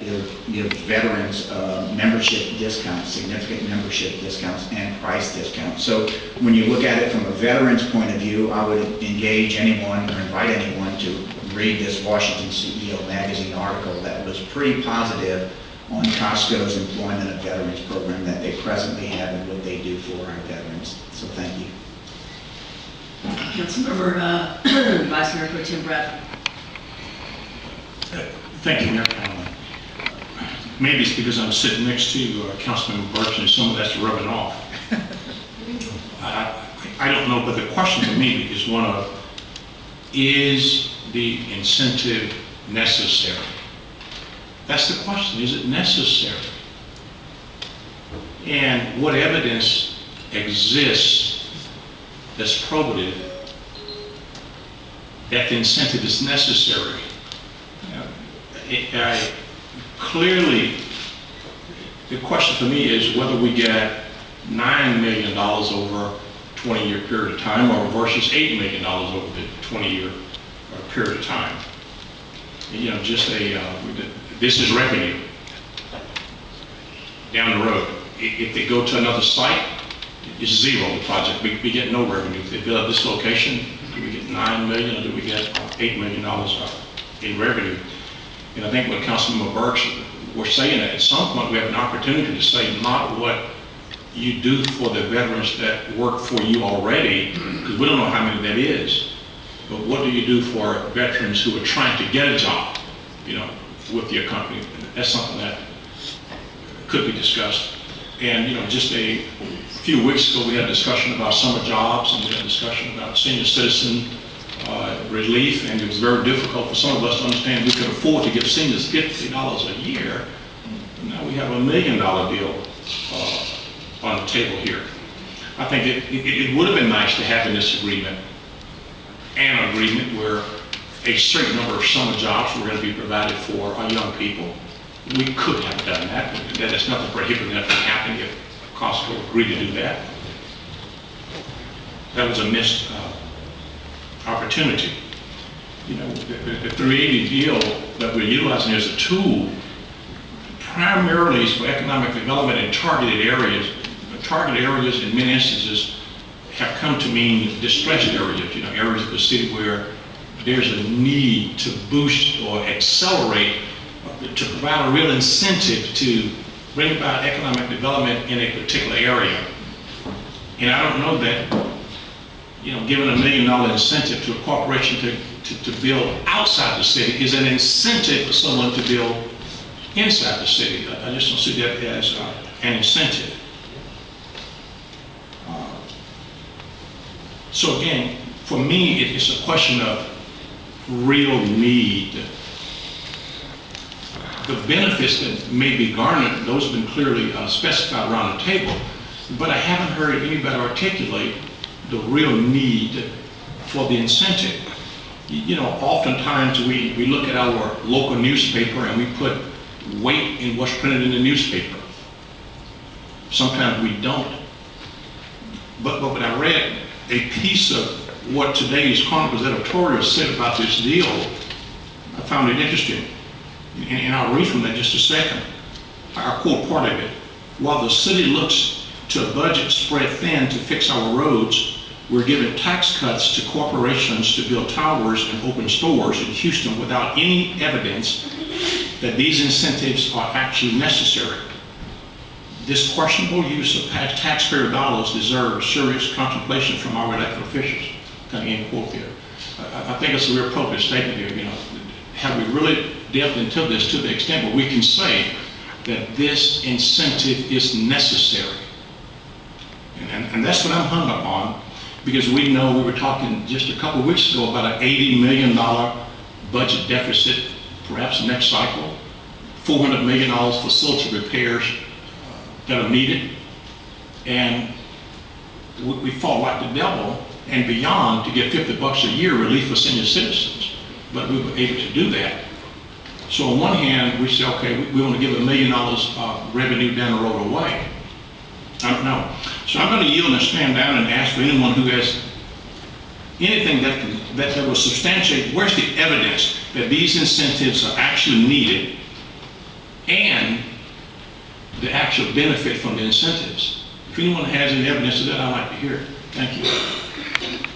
give veterans membership discounts, significant membership discounts, and price discounts. So when you look at it from a veteran's point of view, I would engage anyone or invite anyone to read this Washington CEO magazine article that was pretty positive on Costco's employment of veterans program that they presently have and what they do for our veterans. So thank you. Councilmember Vice Mayor Pro Tem Bradford. Thank you, Mayor. Maybe it's because I'm sitting next to Councilmember Burks and some of that's rubbing off. I don't know, but the question for me is one of, is the incentive necessary? That's the question. Is it necessary? And what evidence exists that's probative that the incentive is necessary? Clearly, the question for me is whether we get $9 million over a 20-year period of time or versus $8 million over the 20-year period of time. You know, just this is revenue down the road. If they go to another site, it's zero, the project. We get no revenue. If they build this location, do we get $9 million or do we get $8 million in revenue? And I think what Councilmember Burks were saying, at some point we have an opportunity to say not what you do for the veterans that work for you already, because we don't know how many that is, but what do you do for veterans who are trying to get a job, you know, with your company? That's something that could be discussed. And, you know, just a few weeks ago we had a discussion about summer jobs, and we had a discussion about senior citizen relief, and it was very difficult for some of us to understand we could afford to give seniors $50 a year. Now we have $1 million deal on the table here. I think it would have been nice to have in this agreement an agreement where a certain number of summer jobs were going to be provided for our young people. We could have done that. There's nothing prohibiting that from happening if Costco agreed to do that. That was a missed opportunity. You know, the 380 deal that we're utilizing as a tool primarily is for economic development in targeted areas. Targeted areas in many instances have come to mean distressed areas, you know, areas of the city where there's a need to boost or accelerate, to provide a real incentive to bring about economic development in a particular area. And I don't know that, you know, giving $1 million incentive to a corporation to build outside the city is an incentive for someone to build inside the city. I just don't see that as an incentive. So again, for me, it's a question of real need. The benefits that may be garnered, those have been clearly specified around the table, but I haven't heard anybody articulate the real need for the incentive. You know, oftentimes we look at our local newspaper and we put weight in what's printed in the newspaper. Sometimes we don't. But when I read a piece of what today's Chronicle's editorial said about this deal, I found it interesting. And I'll read from that just a second. I'll quote part of it. While the city looks to a budget spread thin to fix our roads, we're giving tax cuts to corporations to build towers and open stores in Houston without any evidence that these incentives are actually necessary. This questionable use of taxpayer dollars deserves serious contemplation from our elected officials. Kind of end quote there. I think it's a real appropriate statement here. You know, have we really delved into this to the extent where we can say that this incentive is necessary? And that's what I'm hung up on, because we know we were talking just a couple of weeks ago about an $80 million budget deficit, perhaps next cycle, $400 million facility repairs that are needed, and we fought like the devil and beyond to get $50 a year relief for senior citizens, but we were able to do that. So on one hand, we say, okay, we want to give $1 million revenue down the road away. I don't know. So I'm going to yield and stand down and ask for anyone who has anything that will substantiate where's the evidence that these incentives are actually needed and the actual benefit from the incentives. If anyone has any evidence of that, I'd like to hear it. Thank you.